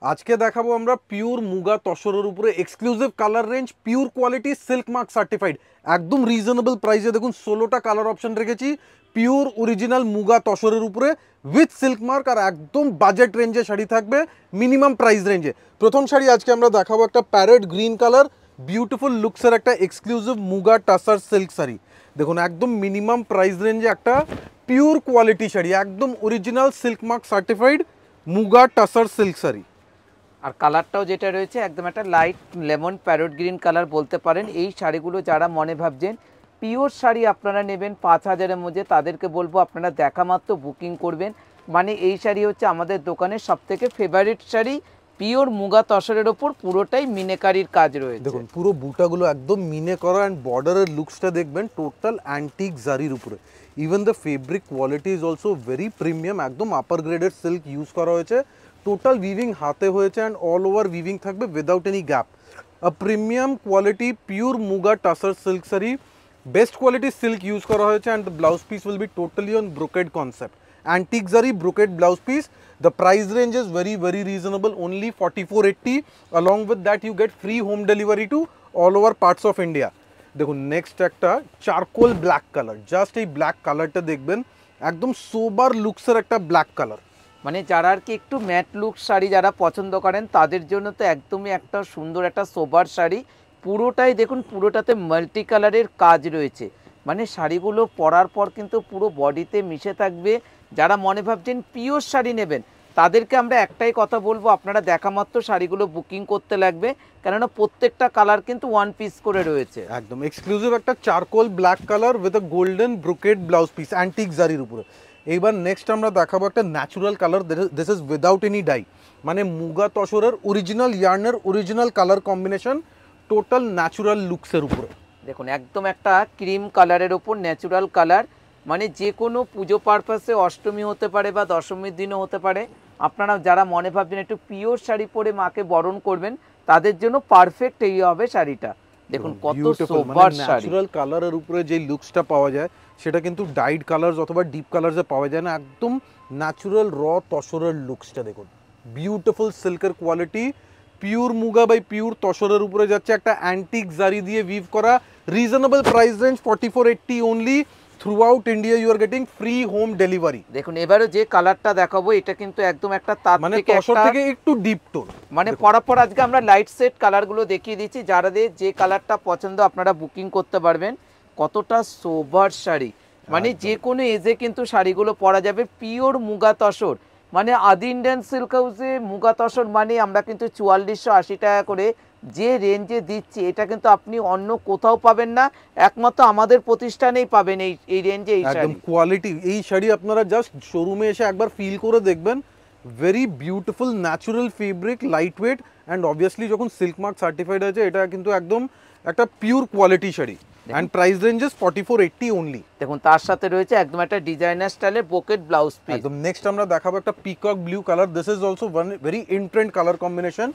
আজকে দেখাবো আমরা পিওর মুগা তসরের উপরে exclusive colour range, pure quality, silk mark certified, একদম রিজনেবল প্রাইসে। দেখুন 16টা কালার অপশন রেখেছি পিওর অরিজিনাল মুগা তসরের উপরে উইথ সিল্ক মার্ক, আর একদম বাজেট রেঞ্জে শাড়ি থাকবে, মিনিমাম প্রাইস রেঞ্জে। প্রথম শাড়ি আজকে আমরা দেখাবো একটা প্যারেট গ্রিন কালার, বিউটিফুল লুকসের একটা এক্সক্লুসিভ মুগা টাসার সিল্ক শাড়ি। দেখুন একদম মিনিমাম প্রাইস রেঞ্জে একটা পিওর কোয়ালিটি শাড়ি, একদম original silk mark certified muga tussar silk sari. আর কালারটাও যেটা রয়েছে একদম একটা light lemon parrot green colour বলতে পারেন। এই শাড়িগুলো যারা মনে ভাবছেন পিওর শাড়ি আপনারা নেবেন 5,000-এর মধ্যে, তাদেরকে বলবো আপনারা দেখা মাত্র বুকিং করবেন। মানে এই শাড়ি হচ্ছে আমাদের দোকানের সবথেকে ফেভারিট শাড়ি, পিওর মুগা তসরের ওপর পুরোটাই মিনেকারির কাজ রয়েছে। দেখুন পুরো বুটাগুলো একদম মিনে করা, অ্যান্ড বর্ডারের লুকসটা দেখবেন টোটাল অ্যান্টিক জারির উপরে। Even the fabric quality is also very premium, একদম আপার গ্রেডের সিল্ক ইউজ করা হয়েছে, টোটাল উইভিং হাতে হয়েছে, অ্যান্ড অল ওভার উইভিং থাকবে without any gap. A premium quality pure muga tussar silk sari, best quality silk use করা হয়েছে, and the blouse piece will be totally on brocade concept, antique zari brocade blouse piece. The price range is very reasonable, only 4480. Along with that you get free home delivery to all over parts of India. দেখুন next একটা charcoal black colour, just এই black কালারটা দেখবেন একদম সোবার লুকসের একটা black colour. মানে যারা আর কি একটু ম্যাট লুক শাড়ি যারা পছন্দ করেন তাদের জন্য তো একদমই একটা সুন্দর একটা সোবার শাড়ি। পুরোটাই দেখুন, পুরোটাতে মাল্টি কালারের কাজ রয়েছে, মানে শাড়িগুলো পরার পর কিন্তু পুরো বডিতে মিশে থাকবে। যারা মনে ভাবছেন পিওর শাড়ি নেবেন তাদেরকে আমরা একটাই কথা বলবো, আপনারা দেখা মাত্র শাড়িগুলো বুকিং করতে লাগবে, কেননা প্রত্যেকটা কালার কিন্তু ওয়ান পিস করে রয়েছে। একদম এক্সক্লুসিভ একটা charcoal black colour with a golden brocade blouse piece, antique জারির উপরে। এইবার নেক্সট আমরা দেখাবো একটা natural colour, this is without any dye, মানে মুগা তসরের অরিজিনাল ইয়ার্নের original colour combination, total natural লুকসের উপরে। দেখুন একদম একটা ক্রিম কালারের ওপর ন্যাচুরাল কালার, মানে যে কোনো পুজো পারপাসে, অষ্টমী হতে পারে বা দশমীর দিনও হতে পারে, আপনারা যারা মনে ভাবছেন একটু পিওর শাড়ি পরে মাকে বরণ করবেন তাদের জন্য পারফেক্ট এই হবে শাড়িটা। দেখুন কত সোবার শাড়ি, ন্যাচুরাল কালারের উপরে যে লুকসটা পাওয়া যায় সেটা কিন্তু ডাইড কালারস অথবা ডিপ কালারসে পাওয়া যায় না, একদম ন্যাচুরাল র তসরের লুকসটা দেখুন, বিউটিফুল সিল্কের quality, pure muga by pure তসরের উপরে যাচ্ছে একটা অ্যান্টিক জারি দিয়ে উইভ করা, reasonable price range 4480 only. Throughout India you are getting free home delivery. দেখুন এবারে যে কালারটা দেখাবো এটা কিন্তু একদম একটা তার মানে থেকে তসর থেকে একটু ডিপ টোন, মানে পরাপর আজকে আমরা লাইট সেট কালারগুলো দেখিয়ে দিচ্ছি, যাদের যে কালারটা পছন্দ আপনারা বুকিং করতে পারবেন। কতটা সোবার শাড়ি, মানে যে কোনো এজে কিন্তু শাড়িগুলো পরা যাবে, পিওর মুগা তসর। মানে আদি ইন্ডিয়ান সিল্ক হাউসে মুগা তসর মানে আমরা কিন্তু 4480 টাকা করে যে রেঞ্জে দিচ্ছি, এটা কিন্তু আপনি অন্য কোথাও পাবেন না, একমাত্র আমাদের প্রতিষ্ঠানেই পাবেন এই রেঞ্জে এই একদম শাড়ি। কোয়ালিটি। এই শাড়ি আপনারা জাস্ট শোরুমে এসে একবার ফিল করে দেখবেন, very beautiful natural fabric, light weight, and obviously যখন সিল্ক মার্ক সার্টিফাইড আছে এটা কিন্তু একদম একটা pure quality sari, and price ranges 4480 only. দেখুন তার সাথে রয়েছে একদম একটা ডিজাইনার স্টাইলের পকেট ব্লাউজ পিস। একদম নেক্সট আমরা দেখাবো একটা peacock blue colour, this is also one very in trend colour combination.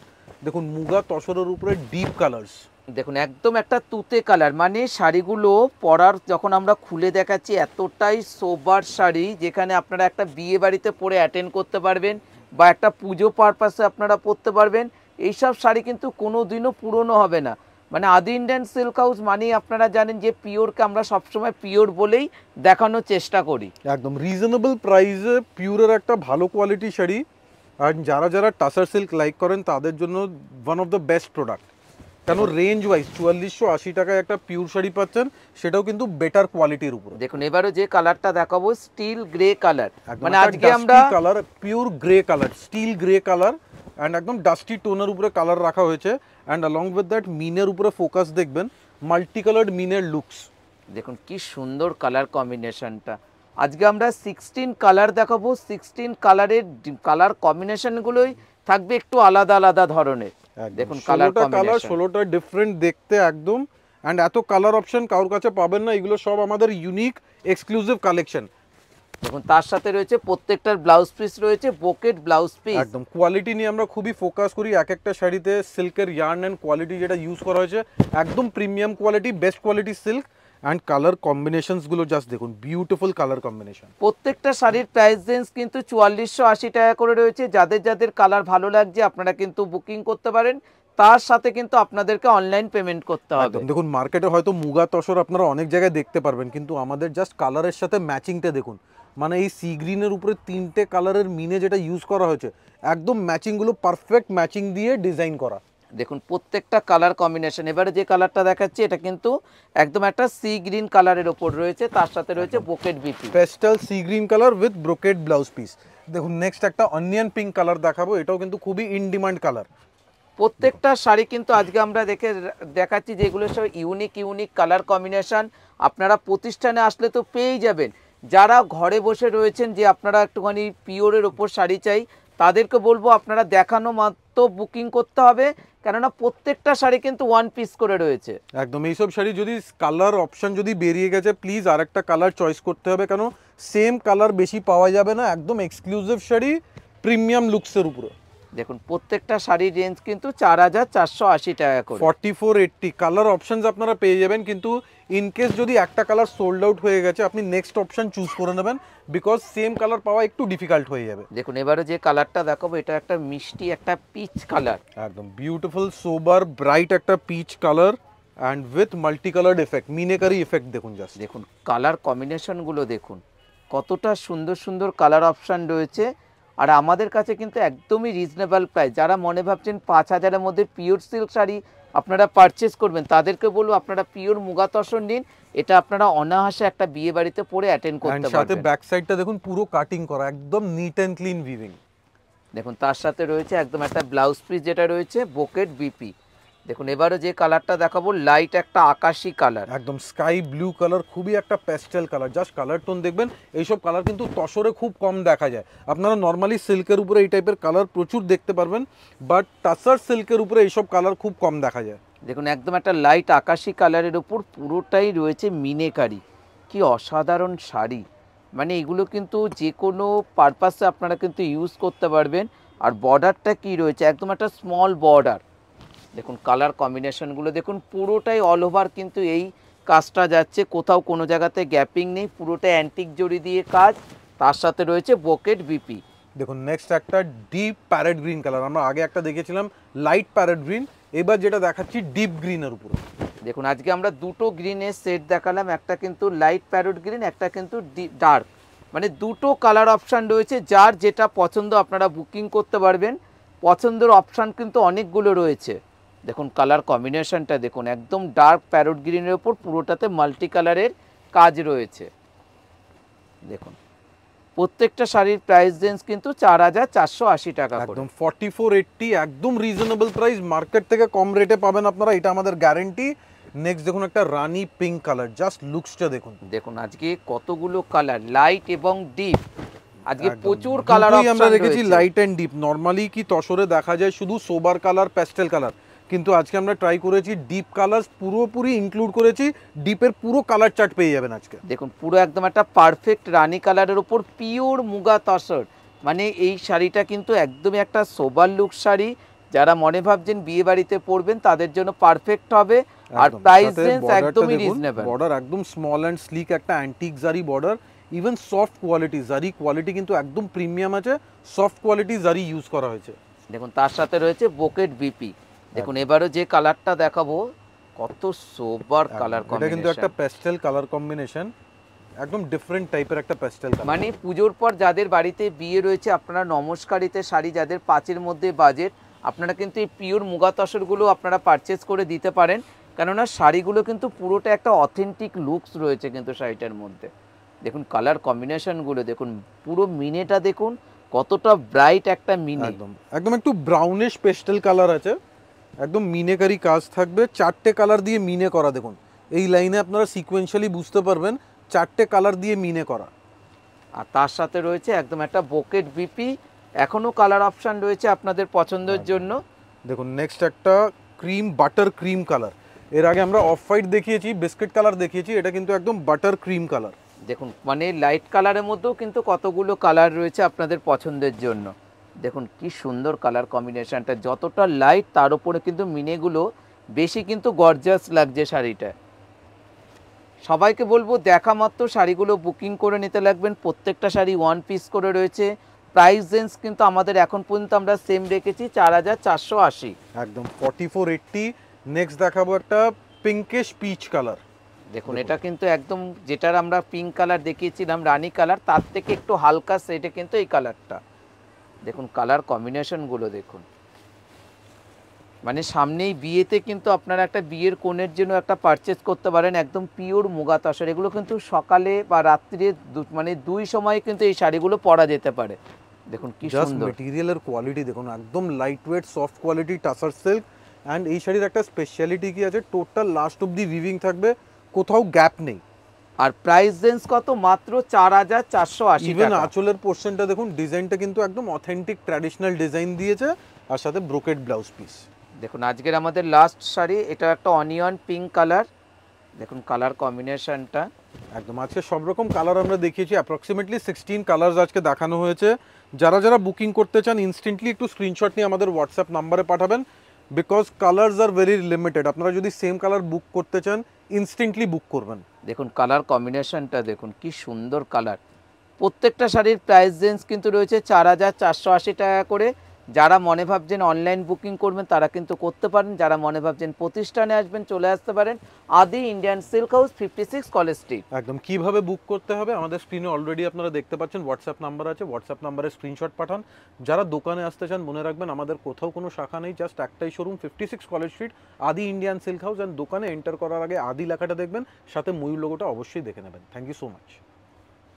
দেখুন মুগা তসরের উপরে ডিপ কালার্স, দেখুন একদম একটা তুতে কালার, মানে শাড়িগুলো পরার যখন আমরা খুলে দেখাচ্ছি এতটাই সোবার শাড়ি, যেখানে আপনারা একটা বিয়ে বাড়িতে পরে অ্যাটেন্ড করতে পারবেন বা একটা পুজো পারপাসে আপনারা পরতে পারবেন। এইসব শাড়ি কিন্তু কোনো দিনও পুরনো হবে না। মানে আদি ইন্ডিয়ান সিল্ক হাউস মানেই আপনারা জানেন যে পিওরকে আমরা সবসময় পিওর বলেই দেখানোর চেষ্টা করি। একদম রিজনেবল প্রাইসে পিওরের একটা ভালো কোয়ালিটি শাড়ি, আর যারা যারা টাসার সিল্ক লাইক করেন তাদের জন্য one of the best product. কেন রেঞ্জ ওয়াইজ 4480 টাকায় একটা পিওর শাড়ি পাচ্ছেন, সেটাও কিন্তু বেটার কোয়ালিটির উপরে। দেখুন এবারও যে কালারটা দেখাবো স্টিল গ্রে কালার, মানে আজকে আমরা colour pure grey colour, still grey colour, and একদম ডাস্টি টোনের উপরে কালার রাখা হয়েছে, অ্যান্ড অলং উইথ দ্যাট মিনের উপরে ফোকাস দেখবেন, মাল্টি কালার্ড মিনের লুকস। দেখুন কি সুন্দর কালার কম্বিনেশনটা। আজকে আমরা 16 কালার দেখাবো, 16 কালারের কালার কম্বিনেশনগুলোই থাকবে একটু আলাদা আলাদা ধরনের। দেখুন কালার কম্বিনেশন 16টা ডিফারেন্ট দেখতে একদম, অ্যান্ড এত কালার অপশন কারোর কাছে পাবেন না, এগুলো সব আমাদের ইউনিক এক্সক্লুসিভ কালেকশন। দেখুন তার সাথে রয়েছে প্রত্যেকটার ব্লাউজ পিস রয়েছে বোকেট ব্লাউজ পিস। একদম কোয়ালিটি নিয়ে আমরা খুবই ফোকাস করি, এক একটা শাড়িতে সিল্কের ইয়ার্ন অ্যান্ড কোয়ালিটি যেটা ইউজ করা হয়েছে একদম premium quality, best quality silk, and colour কম্বিনেশনসগুলো জাস্ট দেখুন, বিউটিফুল কালার কম্বিনেশন। প্রত্যেকটা শাড়ির প্রাইস রেঞ্জ কিন্তু 4480 টাকা করে রয়েছে। যাদের যাদের কালার ভালো লাগছে আপনারা কিন্তু বুকিং করতে পারেন, তার সাথে কিন্তু আপনাদেরকে অনলাইন পেমেন্ট করতে হবে। একদম দেখুন, মার্কেটে হয়তো মুগা তসর আপনারা অনেক জায়গায় দেখতে পারবেন, কিন্তু আমাদের জাস্ট কালারের সাথে ম্যাচিংটা দেখুন, মানে এই সি গ্রিনের উপরে 3টে কালারের মিনে যেটা ইউজ করা হয়েছে, একদম ম্যাচিংগুলো পারফেক্ট ম্যাচিং দিয়ে ডিজাইন করা। দেখুন প্রত্যেকটা কালার কম্বিনেশন। এবারে যে কালারটা দেখাচ্ছি এটা কিন্তু একদম একটা সি গ্রিন কালারের ওপর রয়েছে, তার সাথে রয়েছে বোকেট বিপি pastel sea green colour with brocade blouse piece. দেখুন নেক্সট একটা অনিয়ন পিঙ্ক কালার দেখাবো, এটাও কিন্তু খুবই ইন ডিমান্ড কালার। প্রত্যেকটা শাড়ি কিন্তু আজকে আমরা দেখাচ্ছি যেগুলো সব ইউনিক ইউনিক কালার কম্বিনেশন। আপনারা প্রতিষ্ঠানে আসলে তো পেয়েই যাবেন। যারা ঘরে বসে রয়েছেন যে আপনারা একটুখানি পিওরের ওপর শাড়ি চাই, তাদেরকে বলবো আপনারা দেখানো মাত্র বুকিং করতে হবে, কেননা প্রত্যেকটা শাড়ি কিন্তু ওয়ান পিস করে রয়েছে। একদম এইসব শাড়ি যদি কালার অপশন যদি বেরিয়ে গেছে, প্লিজ আরেকটা কালার চয়েস করতে হবে, কেন সেম কালার বেশি পাওয়া যাবে না। একদম এক্সক্লুসিভ শাড়ি, প্রিমিয়াম লুকসের উপরে। দেখুন প্রত্যেকটা শাড়ির রেঞ্জ কিন্তু 4480 টাকা করে। 4480 কালার অপশনস আপনারা পেয়ে যাবেন, কিন্তু ইন কেস যদি একটা কালার সোল্ড আউট হয়ে গেছে, আপনি নেক্সট অপশন চুজ করে নেবেন, বিকজ সেম কালার পাওয়া একটু ডিফিকাল্ট হয়ে যাবে। দেখুন এবারে যে কালারটা দেখাবো এটা একটা মিষ্টি একটা পিচ কালার, একদম বিউটিফুল সোবার ব্রাইট একটা peach colour and with multi coloured effect, meenakari effect দেখুন জাস্ট। দেখুন কালার কম্বিনেশনগুলো দেখুন, কতটা সুন্দর সুন্দর কালার অপশান রয়েছে। আর আমাদের কাছে কিন্তু একদমই রিজনেবল প্রাইস। যারা মনে ভাবছেন 5000-এর মধ্যে পিওর সিল্ক শাড়ি আপনারা পারচেস করবেন, তাদেরকে বলবো আপনারা পিওর মুগা তসর নিন। এটা আপনারা অনায়াসে একটা বিয়ে বাড়িতে পরে অ্যাটেন্ড করতে পারবেন। সাথে ব্যাক সাইডটা দেখুন পুরো কাটিং করা, একদম নিট অ্যান্ড ক্লিন উইভিং। দেখুন তার সাথে রয়েছে একদম একটা ব্লাউজ পিস যেটা রয়েছে বোকেট বিপি। দেখুন এবারে যে কালারটা দেখাবো লাইট একটা আকাশি কালার, একদম স্কাই ব্লু কালার, খুবই একটা pastel colour. Just colour tone দেখবেন, এইসব কালার কিন্তু তসরে খুব কম দেখা যায়। আপনারা নর্মালি সিল্কের উপরে এই টাইপের কালার প্রচুর দেখতে পারবেন, বাট টাসার সিল্কের উপরে এইসব কালার খুব কম দেখা যায়। দেখুন একদম একটা লাইট আকাশি কালারের উপর পুরোটাই রয়েছে মিনেকারি। কি অসাধারণ শাড়ি, মানে এগুলো কিন্তু যে কোনো পারপাসে আপনারা কিন্তু ইউজ করতে পারবেন। আর বর্ডারটা কি রয়েছে, একদম একটা স্মল বর্ডার। দেখুন কালার কম্বিনেশনগুলো দেখুন, পুরোটাই অল ওভার কিন্তু এই কাজটা যাচ্ছে, কোথাও কোনো জায়গাতে গ্যাপিং নেই, পুরোটাই অ্যান্টিক জড়ি দিয়ে কাজ, তার সাথে রয়েছে বোকেট বিপি। দেখুন নেক্সট একটা ডিপ প্যারেট গ্রিন কালার, আমরা আগে একটা দেখেছিলাম লাইট প্যারেট গ্রিন, এবার যেটা দেখাচ্ছি ডিপ গ্রিনের উপরে। দেখুন আজকে আমরা দুটো গ্রিনের সেট দেখালাম, একটা কিন্তু লাইট প্যারেট গ্রিন, একটা কিন্তু ডার্ক, মানে দুটো কালার অপশান রয়েছে। যার যেটা পছন্দ আপনারা বুকিং করতে পারবেন। পছন্দের অপশান কিন্তু অনেকগুলো রয়েছে। দেখুন কালার কম্বিনেশনটা দেখুন, একদম ডার্ক প্যারট গ্রিনের ওপর পুরোটাতে মাল্টি কালারের কাজ রয়েছে। দেখুন প্রত্যেকটা শাড়ির প্রাইস রেঞ্জ কিন্তু 4480 টাকা করে। একদম 4480, একদম রিজনেবল প্রাইস, মার্কেট থেকে কম রেটে পাবেন আপনারা, এটা আমাদের গ্যারেন্টি। নেক্সট দেখুন একটা রানী পিঙ্ক কালার, জাস্ট লুকসটা দেখুন। দেখুন আজকে কতগুলো কালার, লাইট এবং ডিপ, আজকে প্রচুর কালার আমরা রেখেছি লাইট এন্ড ডিপ। নরমালি কি তসরে দেখা যায় শুধু সোবার কালার, প্যাস্টেল কালার, কিন্তু আজকে আমরা ট্রাই করেছি ডিপ কালার পুরোপুরি ইনক্লুড করেছি। ডিপের পুরো কালার চার্ট পেয়ে যাবেন আজকে। দেখুন পুরো একদম একটা পারফেক্ট রানী কালারের উপর পিওর মুগা তসর, মানে এই শাড়িটা কিন্তু একদমই একটা সোবার লুক শাড়ি। যারা মনে ভাবছেন বিয়ে বাড়িতে পরবেন তাদের জন্য পারফেক্ট হবে। আর প্রাইস রেঞ্জ একদমই রিজনেবল। বর্ডার একদম স্মল অ্যান্ড স্লিক একটা অ্যান্টিক জারি বর্ডার, ইভেন সফট কোয়ালিটি জারি কোয়ালিটি কিন্তু একদম প্রিমিয়াম আছে, সফট কোয়ালিটি জারি ইউজ করা হয়েছে। দেখুন তার সাথে রয়েছে বোকেট বিপি। দেখুন এবারে যে কালারটা দেখাবো কত সোবার কালার কম্বিনেশন, এটা কিন্তু একটা প্যাস্টেল কালার কম্বিনেশন, একদম ডিফারেন্ট টাইপের একটা প্যাস্টেল কালার। মানে পুজোর পর যাদের বাড়িতে বিয়ে রয়েছে, আপনারা নমস্কারিতে শাড়ি যাদের 5-এর মধ্যে বাজেট, আপনারা কিন্তু এই পিওর মুগা তসরগুলো আপনারা পারচেস করে দিতে পারেন, কেননা শাড়িগুলো কিন্তু পুরোটা একটা অথেন্টিক লুকস রয়েছে কিন্তু শাড়িটার মধ্যে। দেখুন কালার কম্বিনেশনগুলো দেখুন, পুরো মিনেটা দেখুন কতটা ব্রাইট একটা মিনে, একদম একটু ব্রাউনিশ পেস্টেল কালার আছে, একদম মিনেকারি কাজ থাকবে, 4টে কালার দিয়ে মিনে করা। দেখুন এই লাইনে আপনারা সিকোয়েন্সিয়ালি বুঝতে পারবেন 4টে কালার দিয়ে মিনে করা। আর তার সাথে রয়েছে একদম একটা বোকেট বিপি। এখনো কালার অপশন রয়েছে আপনাদের পছন্দের জন্য। দেখুন নেক্সট একটা ক্রিম বাটার ক্রিম কালার, এর আগে আমরা অফ হোয়াইট দেখিয়েছি, বিস্কিট কালার দেখিয়েছি, এটা কিন্তু একদম বাটার ক্রিম কালার। দেখুন মানে লাইট কালারের মধ্যেও কিন্তু কতগুলো কালার রয়েছে আপনাদের পছন্দের জন্য। দেখুন কি সুন্দর কালার কম্বিনেশনটা, যতটা লাইট তার উপরে কিন্তু মিনেগুলো বেশি কিন্তু গর্জাস লাগছে শাড়িটা। সবাইকে বলবো দেখা মাত্র শাড়িগুলো বুকিং করে নিতে লাগবেন। প্রত্যেকটা শাড়ি ওয়ান পিস করে রয়েছে। প্রাইস রেঞ্জ কিন্তু আমাদের এখন পর্যন্ত আমরা সেম রেখেছি 4480। একদম 4480। নেক্সট দেখাবো একটা পিঙ্কিশ পিচ কালার। দেখুন এটা কিন্তু একদম যেটার আমরা পিঙ্ক কালার দেখিয়েছিলাম রানী কালার, তার থেকে একটু হালকা সেটে কিন্তু এই কালারটা দেখুন, কালার কম্বিনেশনগুলো দেখুন। মানে সামনেই বিয়েতে কিন্তু আপনারা একটা বিয়ের কোণের জন্য একটা পারচেজ করতে পারেন, একদম পিওর মুগা তসর। এগুলো কিন্তু সকালে বা রাত্রিরে মানে দুই সময় কিন্তু এই শাড়িগুলো পরা যেতে পারে। দেখুন কি সুন্দর মেটেরিয়ালের কোয়ালিটি দেখুন, একদম light weight soft quality tussar silk. And এই শাড়ির একটা স্পেশালিটি কি আছে, টোটাল লাস্ট অব্দি উইভিং থাকবে, কোথাও গ্যাপ নেই। আর প্রাইস রেঞ্জ কত? মাত্র 4480 ইভেন টাকা। আঁচলের পোর্শনটা দেখুন, ডিজাইনটা কিন্তু একদম অথেন্টিক ট্র্যাডিশনাল ডিজাইন দিয়েছে, আর সাথে ব্রোকেড ব্লাউজ পিস। দেখুন আজকের আমাদের লাস্ট শাড়ি, এটা একটা অনিয়ন পিঙ্ক কালার। দেখুন কালার কম্বিনেশনটা একদম আজকে সব রকম কালার আমরা দেখিয়েছি, অ্যাপ্রক্সিমেটলি 16 কালার্স আজকে দেখানো হয়েছে। যারা যারা বুকিং করতে চান ইনস্ট্যান্টলি একটু স্ক্রিনশট নিয়ে আমাদের হোয়াটসঅ্যাপ নাম্বারে পাঠাবেন, because colours are very limited. আপনারা যদি সেম কালার বুক করতে চান ইনস্ট্যান্টলি বুক করবেন। দেখুন কালার কম্বিনেশনটা দেখুন কি সুন্দর কালার। প্রত্যেকটা শাড়ির প্রাইস রেঞ্জ কিন্তু রয়েছে 4480 টাকা করে। যারা মনে ভাবছেন অনলাইন বুকিং করবেন তারা কিন্তু করতে পারেন, যারা মনে ভাবছেন প্রতিষ্ঠানে আসবেন চলে আসতে পারেন। আদি Indian silk house, 56 college street. একদম কিভাবে বুক করতে হবে আমাদের স্ক্রিনে অলরেডি আপনারা দেখতে পাচ্ছেন, হোয়াটসঅ্যাপ নাম্বার আছে, হোয়াটসঅ্যাপ নাম্বারে স্ক্রিনশট পাঠান। যারা দোকানে আসতে চান মনে রাখবেন আমাদের কোথাও কোনো শাখা নেই, জাস্ট একটাই শোরুম, 56 কলেজ স্ট্রিট, আদি ইন্ডিয়ান সিল্ক হাউস। অ্যান্ড দোকানে এন্টার করার আগে আদি লেখাটা দেখবেন, সাথে ময়ূর লোগোটা অবশ্যই দেখে নেবেন। Thank you so much.